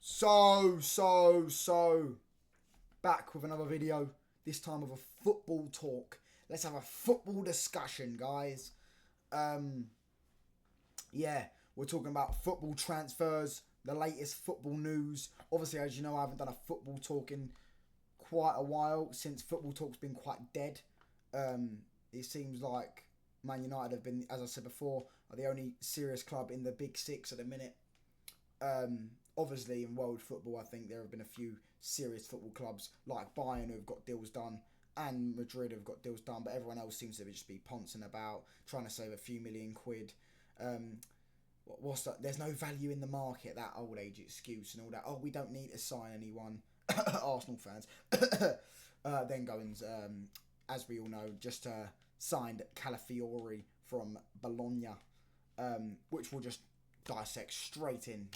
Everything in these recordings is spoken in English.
So back with another video, this time with a football talk. Let's have a football discussion, guys. Yeah, we're talking about football transfers, the latest football news. Obviously, as you know, I haven't done a football talk in quite a while, since football talk's been quite dead. It seems like Man United have been, as I said before, are the only serious club in the Big Six at the minute. Obviously, in world football, I think there have been a few serious football clubs like Bayern who have got deals done, and Madrid have got deals done, but everyone else seems to just be pouncing about, trying to save a few million quid. What's that? There's no value in the market, that old age excuse and all that. Oh, we don't need to sign anyone. Arsenal fans. Then Goins, as we all know, just signed Calafiori from Bologna, which we'll just dissect straight in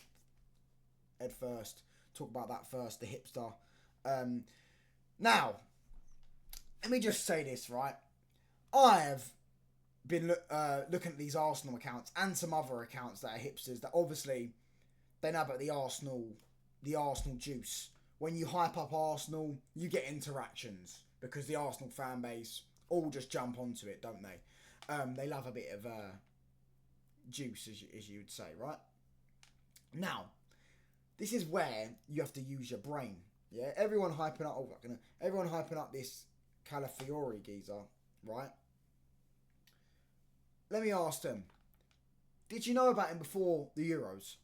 at first. Talk about that first, the hipster. Now, let me just say this, right? I have been looking at these Arsenal accounts and some other accounts that are hipsters that obviously they know about the Arsenal juice. When you hype up Arsenal, you get interactions because the Arsenal fan base all just jump onto it, don't they? They love a bit of juice, as you would say, right? Now, this is where you have to use your brain. Yeah, everyone hyping up this Calafiori geezer, right? Let me ask them, did you know about him before the Euros?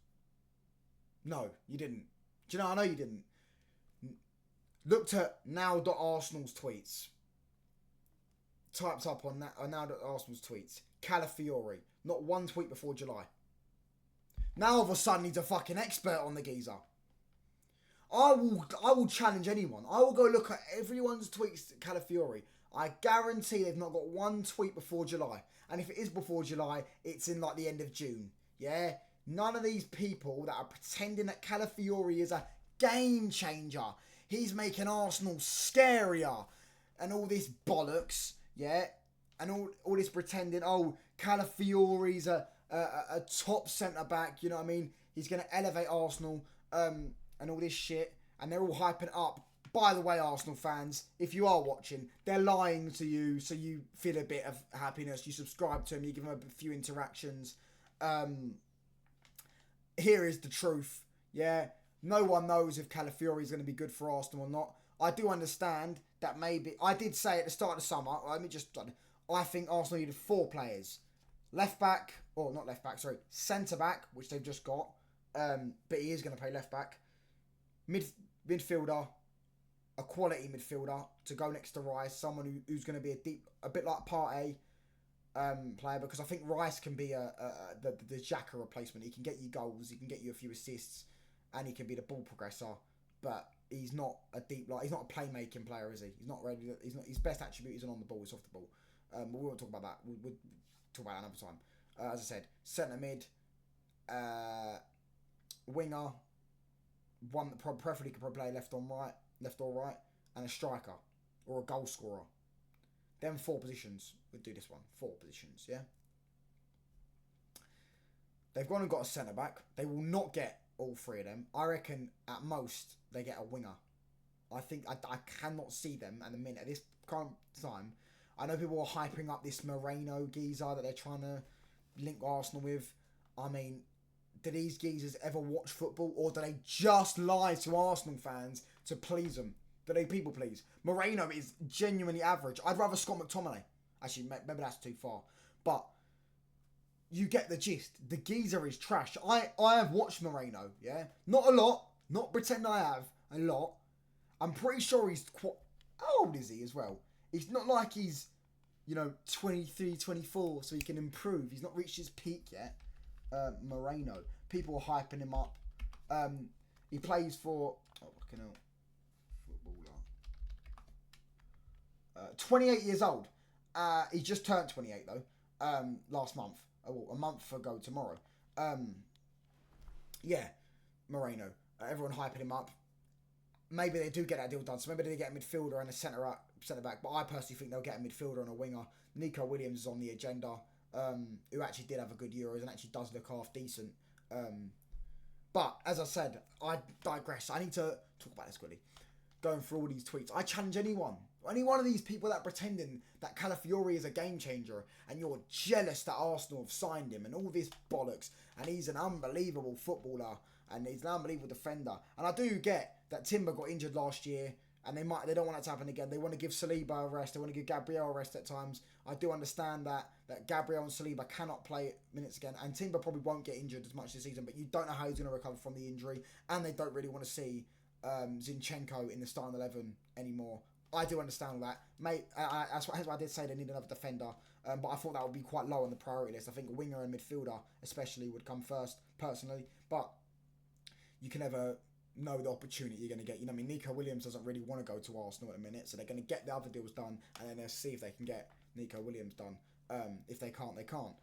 No, you didn't. Do you know? I know you didn't. Looked at now.arsenal's tweets. Typed up on now.arsenal's tweets. Calafiori. Not one tweet before July. Now all of a sudden he's a fucking expert on the geezer. I will challenge anyone. I will go look at everyone's tweets, Calafiori. I guarantee they've not got one tweet before July. And if it is before July, it's in like the end of June. Yeah? None of these people that are pretending that Calafiori is a game changer. He's making Arsenal scarier. And all this bollocks. Yeah? And all this pretending, oh, Calafiori's a top centre-back. You know what I mean? He's going to elevate Arsenal. And all this shit. And they're all hyping up. By the way, Arsenal fans, if you are watching, they're lying to you, so you feel a bit of happiness. You subscribe to them, you give them a few interactions. Here is the truth. Yeah, no one knows if Calafiori is going to be good for Arsenal or not. I do understand that maybe... I did say at the start of the summer, I think Arsenal needed 4 players. Centre-back, which they've just got. But he is going to play left-back. Midfielder, a quality midfielder to go next to Rice, someone who's going to be a bit like Partey player, because I think Rice can be the Xhaka replacement. He can get you goals, he can get you a few assists, and he can be the ball progressor. But he's not he's not a playmaking player, is he? He's not ready. His best attribute isn't on the ball; it's off the ball. But we won't talk about that. We'll talk about that another time. As I said, centre mid, winger. One that preferably could probably play left or right, and a striker or a goal scorer. Then 4 positions. We'll do this one. 4 positions, yeah? They've gone and got a centre-back. They will not get all 3 of them. I reckon at most they get a winger. I think I cannot see them at the minute. At this current time, I know people are hyping up this Moreno geezer that they're trying to link Arsenal with. I mean, do these geezers ever watch football, or do they just lie to Arsenal fans to please them? Do they people please? Moreno is genuinely average. I'd rather Scott McTominay. Actually, maybe that's too far. But you get the gist. The geezer is trash. I have watched Moreno, yeah? Not a lot. Not pretend I have. A lot. I'm pretty sure he's quite... How old is he as well? It's not like he's, 23, 24, so he can improve. He's not reached his peak yet. Moreno. People are hyping him up. He plays for... Oh, fucking hell. Footballer. 28 years old. He just turned 28, though. Last month. A month ago tomorrow. Yeah. Moreno. Everyone hyping him up. Maybe they do get that deal done. So maybe they get a midfielder and a centre-back. But I personally think they'll get a midfielder and a winger. Nico Williams is on the agenda. Who actually did have a good Euros and actually does look half decent. But as I said, I digress. I need to talk about this quickly. Going through all these tweets, I challenge anyone, any one of these people that are pretending that Calafiori is a game changer and you're jealous that Arsenal have signed him and all this bollocks and he's an unbelievable footballer and he's an unbelievable defender. And I do get that Timber got injured last year and they don't want that to happen again. They want to give Saliba a rest. They want to give Gabriel a rest at times. I do understand that Gabriel and Saliba cannot play minutes again, and Timber probably won't get injured as much this season, but you don't know how he's going to recover from the injury, and they don't really want to see Zinchenko in the starting 11 anymore. I do understand all that. Mate, that's why I did say they need another defender, but I thought that would be quite low on the priority list. I think a winger and midfielder especially would come first, personally, but you can never know the opportunity you're going to get. You know what I mean? Nico Williams doesn't really want to go to Arsenal at a minute, so they're going to get the other deals done, and then they'll see if they can get Nico Williams done. If they can't, they can't.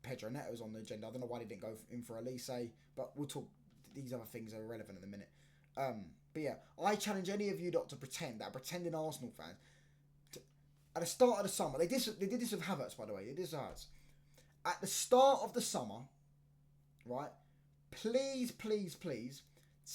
Pedro Neto's on the agenda. I don't know why they didn't go in for Elise, but we'll talk. These other things are irrelevant in a minute. But yeah, I challenge any of you not to pretend that pretending Arsenal fans. At the start of the summer, they did this with Havertz, by the way. They did this with Havertz. At the start of the summer, right? Please, please, please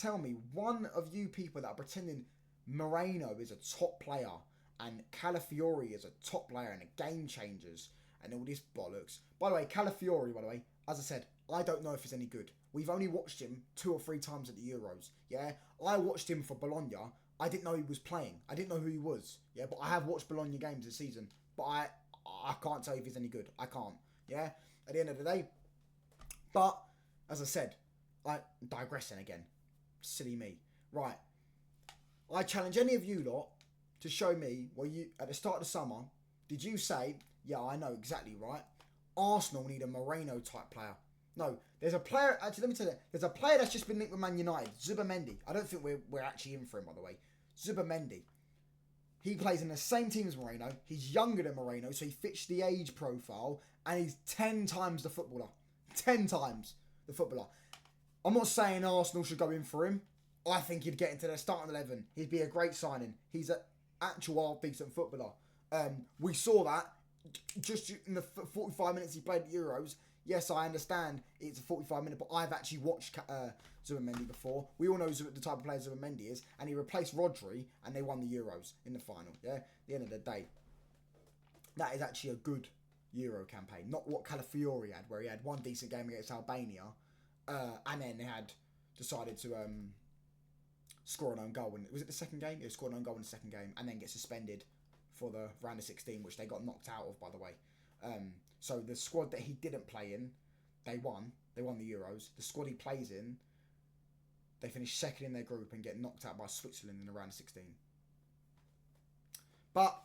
tell me one of you people that are pretending Moreno is a top player and Calafiori is a top player and a game changers and all this bollocks. By the way, Calafiori, as I said, I don't know if he's any good. We've only watched him 2 or 3 times at the Euros. Yeah, I watched him for Bologna. I didn't know he was playing. I didn't know who he was. Yeah, but I have watched Bologna games this season. But I can't tell you if he's any good. I can't. Yeah, at the end of the day. But as I said, I'm digressing again. Silly me. Right. I challenge any of you lot to show me where you, at the start of the summer, did you say, yeah, I know exactly right, Arsenal need a Moreno type player. No, there's a player, actually let me tell you, there's a player that's just been linked with Man United, Zubamendi. I don't think we're actually in for him, by the way. Zubamendi. He plays in the same team as Moreno. He's younger than Moreno, so he fits the age profile, and he's 10 times the footballer. 10 times the footballer. I'm not saying Arsenal should go in for him. I think he'd get into their starting 11. He'd be a great signing. He's an actual half-decent footballer. We saw that just in the 45 minutes he played at Euros. Yes, I understand it's a 45-minute, but I've actually watched Zubamendi before. We all know the type of player Zubamendi is, and he replaced Rodri, and they won the Euros in the final. Yeah, at the end of the day, that is actually a good Euro campaign. Not what Calafiori had, where he had one decent game against Albania, and then they had decided to score an own goal. Was it the second game? He scored an own goal in the second game, and then get suspended for the round of 16, which they got knocked out of, by the way. So the squad that he didn't play in, they won. They won the Euros. The squad he plays in, they finish second in their group and get knocked out by Switzerland in the round of 16. But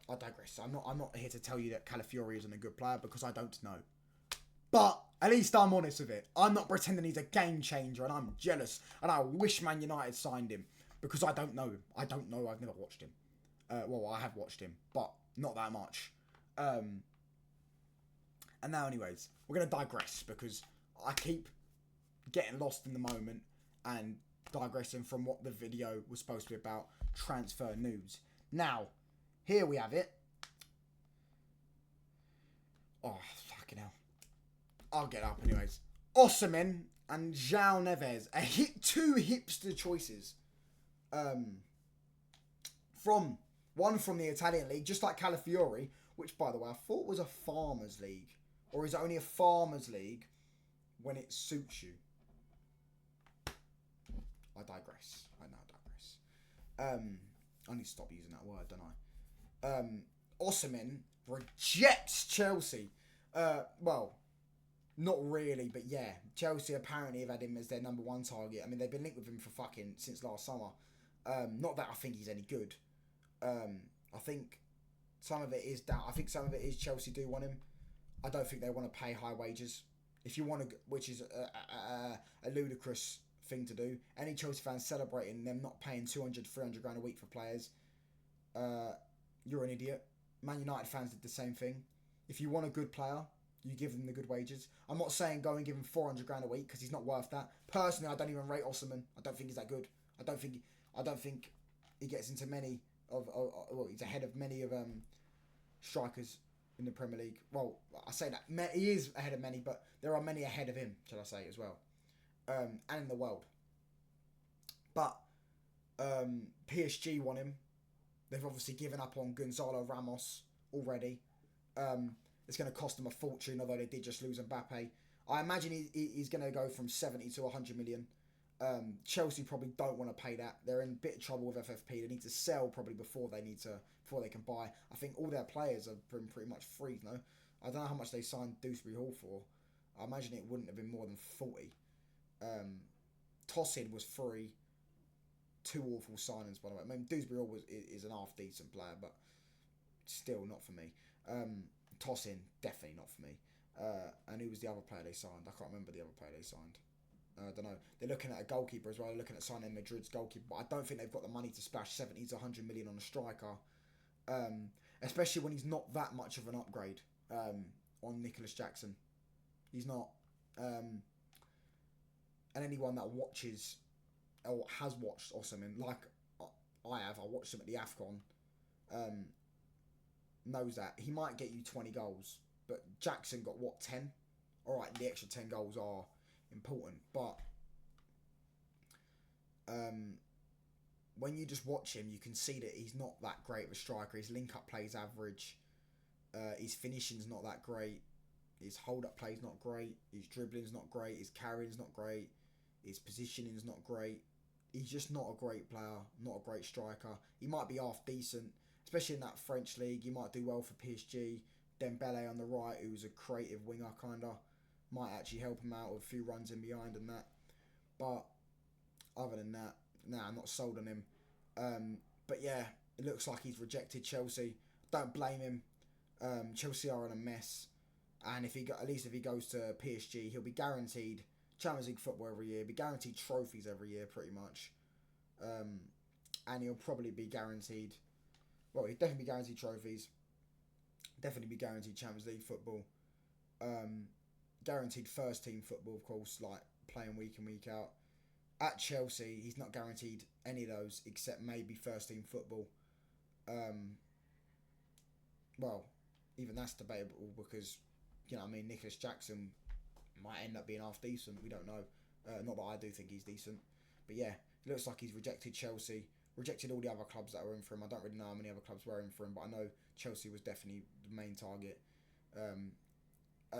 I digress. I'm not here to tell you that Calafiori isn't a good player because I don't know. But at least I'm honest with it. I'm not pretending he's a game changer and I'm jealous and I wish Man United signed him because I don't know him. I don't know. I've never watched him. Well, I have watched him, but not that much. And now, anyways, we're going to digress because I keep getting lost in the moment and digressing from what the video was supposed to be about, transfer news. Now, here we have it. Oh, fucking hell. I'll get up anyways. OSMIHEN and João Neves. Two hipster choices. One from the Italian league, just like Calafiori, which, by the way, I thought was a farmers league. Or is it only a farmers league when it suits you? I digress. I now digress. I need to stop using that word, don't I? OSMIHEN rejects Chelsea. Well, not really, but yeah. Chelsea apparently have had him as their number 1 target. I mean, they've been linked with him for fucking since last summer. Not that I think he's any good. I think some of it is that. I think some of it is Chelsea do want him. I don't think they want to pay high wages. If you want to, which is a ludicrous thing to do. Any Chelsea fans celebrating them not paying 200, 300 grand a week for players, you're an idiot. Man United fans did the same thing. If you want a good player, you give them the good wages. I'm not saying go and give him 400 grand a week because he's not worth that. Personally, I don't even rate OSMIHEN. I don't think he's that good. I don't think he gets into many well, he's ahead of many of strikers in the Premier League. Well, I say that he is ahead of many, but there are many ahead of him, shall I say, as well. and in the world. But PSG want him. They've obviously given up on Gonzalo Ramos already. It's going to cost them a fortune, although they did just lose Mbappe. I imagine he's going to go from 70 to 100 million. Chelsea probably don't want to pay that. They're in a bit of trouble with FFP. They need to sell probably before they can buy. I think all their players have been pretty much free. No, I don't know how much they signed Dewsbury Hall for. I imagine it wouldn't have been more than 40. Tosin was free. Two awful signings, by the way. I mean, Dewsbury Hall is an half decent player, but still not for me. Tosin, definitely not for me. And who was the other player they signed? I can't remember the other player they signed. I don't know. They're looking at a goalkeeper as well. They're looking at signing Madrid's goalkeeper, but I don't think they've got the money to splash 70 to 100 million on a striker, especially when he's not that much of an upgrade on Nicholas Jackson. He's not. And anyone that watches or has watched OSMIHEN, like I watched him at the AFCON, knows that he might get you 20 goals, but Jackson got 10? Alright, the extra 10 goals are important, but when you just watch him, you can see that he's not that great of a striker. His link-up play is average, his finishing's not that great, his hold-up play is not great, his dribbling's not great, his carrying's not great, his positioning's not great. He's just not a great player, not a great striker. He might be half decent, especially in that French league. He might do well for PSG. Dembele on the right, who's a creative winger, kind of, might actually help him out with a few runs in behind and that. But other than that, I'm not sold on him. But yeah, it looks like he's rejected Chelsea. Don't blame him. Chelsea are in a mess, and if he goes to PSG, he'll be guaranteed Champions League football every year, be guaranteed trophies every year, pretty much. And he'll probably be guaranteed. Well, he'll definitely be guaranteed trophies. Definitely be guaranteed Champions League football. Guaranteed first team football, of course, like playing week in, week out. At Chelsea, he's not guaranteed any of those except maybe first team football. Well, even that's debatable because, Nicholas Jackson might end up being half decent. We don't know. Not that I do think he's decent. But yeah, it looks like he's rejected Chelsea. Rejected all the other clubs that were in for him. I don't really know how many other clubs were in for him, but I know Chelsea was definitely the main target.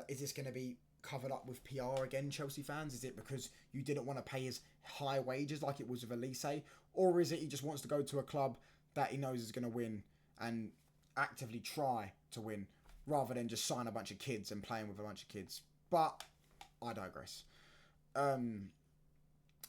Is this going to be covered up with PR again, Chelsea fans? Is it because you didn't want to pay his high wages like it was with Elise? Or is it he just wants to go to a club that he knows is going to win and actively try to win rather than just sign a bunch of kids and playing with a bunch of kids? But I digress.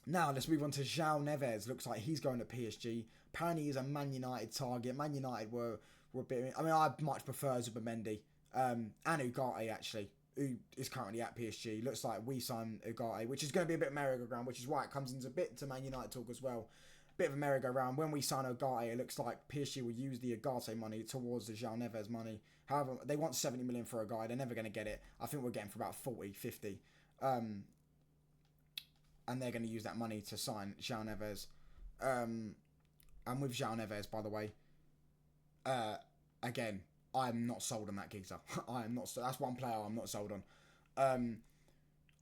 Now let's move on to João Neves. Looks like he's going to PSG. Apparently he's a Man United target. Man United were a bit... I much prefer Zubimendi. And Ugarte, actually, who is currently at PSG. Looks like we signed Ugarte, which is going to be a bit of merry-go-round, which is why it comes into a bit to Man United talk as well. Bit of a merry-go-round. When we sign Ugarte, it looks like PSG will use the Ugarte money towards the João Neves money. However, they want 70 million for a guy. They're never going to get it. I think we're getting for about 40, 50. And they're going to use that money to sign João Neves. And with João Neves, by the way, again, I'm not sold on that geezer. I am not. That's one player I'm not sold on.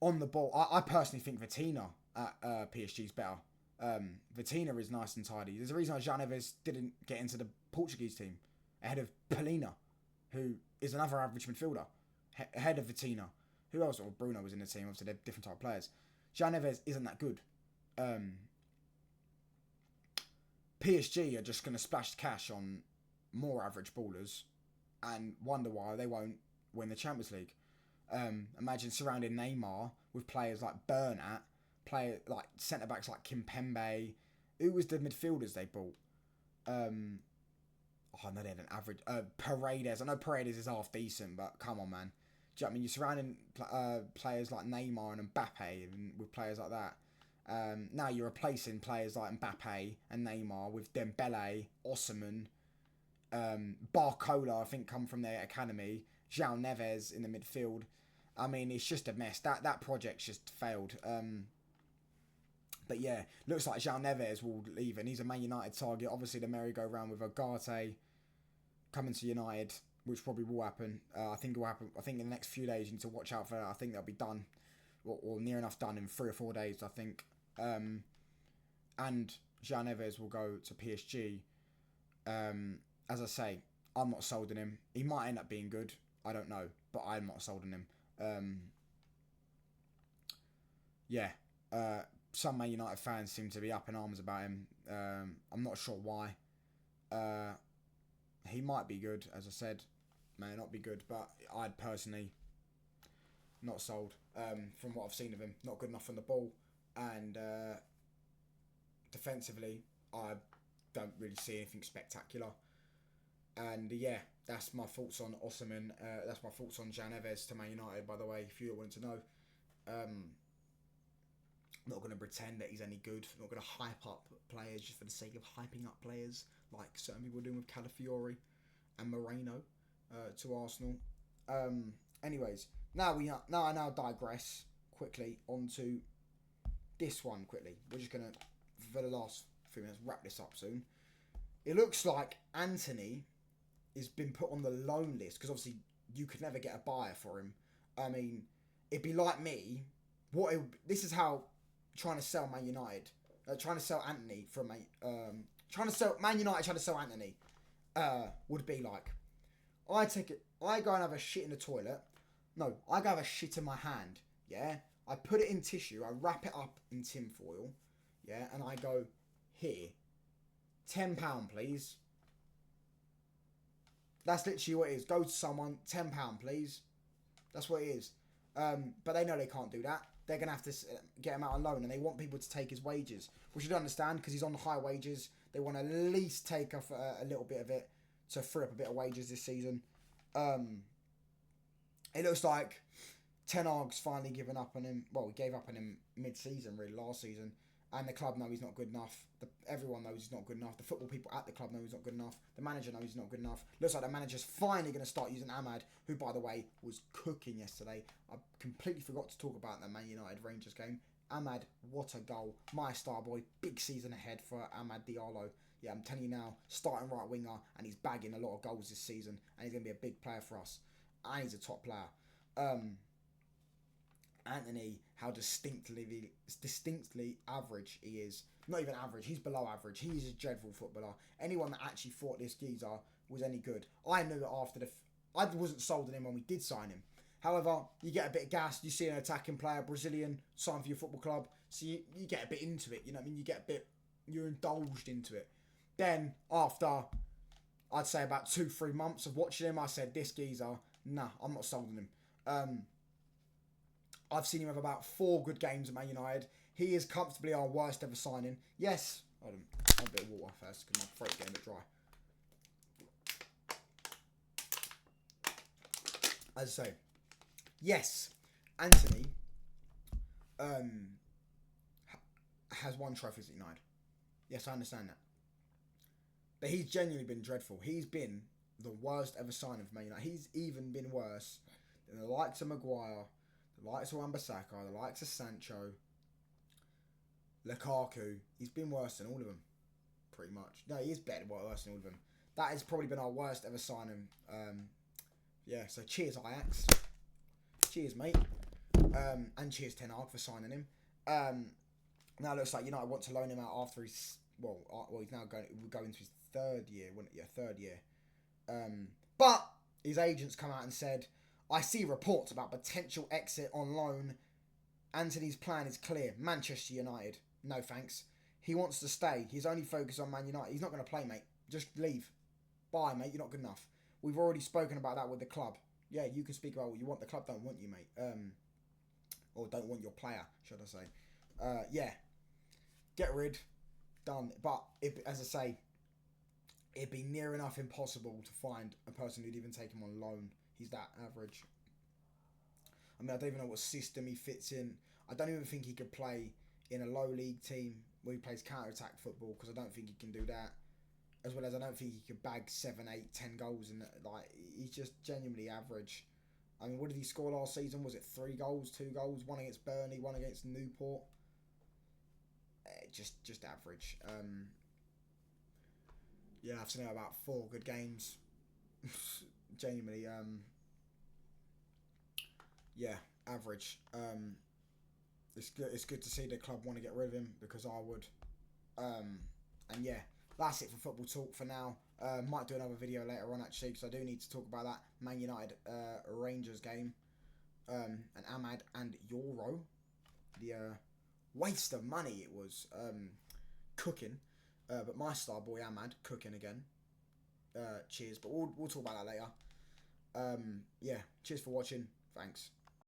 On the ball, I personally think Vitina at PSG is better. Vitina is nice and tidy. There's a reason why João Neves didn't get into the Portuguese team ahead of Polina, who is another average midfielder. Ahead of Vitina. Who else? Or Bruno was in the team. Obviously, they're different type of players. João Neves isn't that good. PSG are just going to splash cash on more average ballers and wonder why they won't win the Champions League. Imagine surrounding Neymar with players like Bernat, like centre-backs like Kimpembe. Who was the midfielders they bought? No, they had an average... Paredes. I know Paredes is half decent, but come on, man. Do you know what I mean? You're surrounding players like Neymar and Mbappe with players like that. Now you're replacing players like Mbappe and Neymar with Dembele, OSMIHEN, Barcola, I think, come from their academy, João Neves in the midfield. I mean, it's just a mess. That project's just failed. But yeah, looks like João Neves will leave, and he's a Man United target. Obviously, the merry-go-round with Ugarte coming to United, which probably will happen. I think it will happen. I think in the next few days you need to watch out for that. I think they'll be done. or near enough done in 3 or 4 days, I think. And João Neves will go to PSG. As I say, I'm not sold on him. He might end up being good. I don't know, but I'm not sold on him. Some Man United fans seem to be up in arms about him. I'm not sure why. He might be good, as I said. May not be good, but I'd personally not sold from what I've seen of him. Not good enough on the ball, and defensively, I don't really see anything spectacular. And that's my thoughts on OSMIHEN. That's my thoughts on João Neves to Man United, by the way, if you want to know. I'm not going to pretend that he's any good. I'm not going to hype up players just for the sake of hyping up players, like certain people are doing with CALAFIORI and Moreno to Arsenal. Anyways, now I digress quickly onto this one quickly. We're just going to, for the last few minutes, wrap this up soon. It looks like Antony has been put on the loan list because obviously you could never get a buyer for him. I mean, it'd be like me. This is how trying to sell Man United, trying to sell Antony from Man United trying to sell Antony would be like. I go and have a shit in the toilet. No, I go have a shit in my hand. Yeah, I put it in tissue. I wrap it up in tin foil. Yeah, and I go, here, £10, please. That's literally what it is. Go to someone, £10, please. That's what it is. But they know they can't do that. They're going to have to get him out on loan, and they want people to take his wages, which you don't understand because he's on high wages. They want to at least take off a little bit of it to free up a bit of wages this season. It looks like Ten Hag's finally given up on him. Well, he gave up on him mid-season, really, last season. And the club know he's not good enough. Everyone knows he's not good enough. The football people at the club know he's not good enough. The manager knows he's not good enough. Looks like the manager's finally going to start using Ahmad, who, by the way, was cooking yesterday. I completely forgot to talk about that Man United Rangers game. Ahmad, what a goal. My star boy. Big season ahead for Ahmad Diallo. Yeah, I'm telling you now, starting right winger, and he's bagging a lot of goals this season, and he's going to be a big player for us. And he's a top player. Antony, how distinctly average he is. Not even average, he's below average. He's a dreadful footballer. Anyone that actually thought this geezer was any good, I knew it after I wasn't sold on him when we did sign him. However, you get a bit of gas, you see an attacking player, Brazilian, signed for your football club, so you get a bit into it, you know what I mean? You're indulged into it. Then, after, I'd say about 2-3 months of watching him, I said, this geezer, nah, I'm not sold on him. I've seen him have about 4 good games at Man United. He is comfortably our worst ever signing. Yes. Hold on. I'll have a bit of water first because my throat's getting a bit dry. As I say, yes, Antony has won trophies at United. Yes, I understand that. But he's genuinely been dreadful. He's been the worst ever signing for Man United. He's even been worse than the likes of Maguire, the likes of Wan-Bissaka, the likes of Sancho, Lukaku. He's been worse than all of them, pretty much. No, he is worse than all of them. That has probably been our worst ever signing. So cheers, Ajax. Cheers, mate. And cheers, Ten Hag, for signing him. Now it looks like United want to loan him out after he's now going into his third year, wouldn't it? Yeah, third year. But his agents come out and said, I see reports about potential exit on loan. Antony's plan is clear. Manchester United. No thanks. He wants to stay. He's only focused on Man United. He's not going to play, mate. Just leave. Bye, mate. You're not good enough. We've already spoken about that with the club. Yeah, you can speak about what you want. The club don't want you, mate. Or don't want your player, should I say. Yeah. Get rid. Done. But, as I say, it'd be near enough impossible to find a person who'd even take him on loan. He's that average. I mean, I don't even know what system he fits in. I don't even think he could play in a low league team where he plays counter-attack football, because I don't think he can do that. As well as I don't think he could bag 7, 8, 10 goals. He's just genuinely average. I mean, what did he score last season? Was it 3 goals, 2 goals? 1 against Burnley, 1 against Newport? Just average. Yeah, I've seen him about 4 good games. Genuinely, yeah, average. it's good. It's good to see the club want to get rid of him, because I would. And yeah, that's it for football talk for now. Might do another video later on actually, because I do need to talk about that Man United Rangers game. And Ahmad and Euro, the waste of money it was, cooking. But my star boy Ahmad cooking again. Cheers, but we'll talk about that later. Yeah, cheers for watching. Thanks.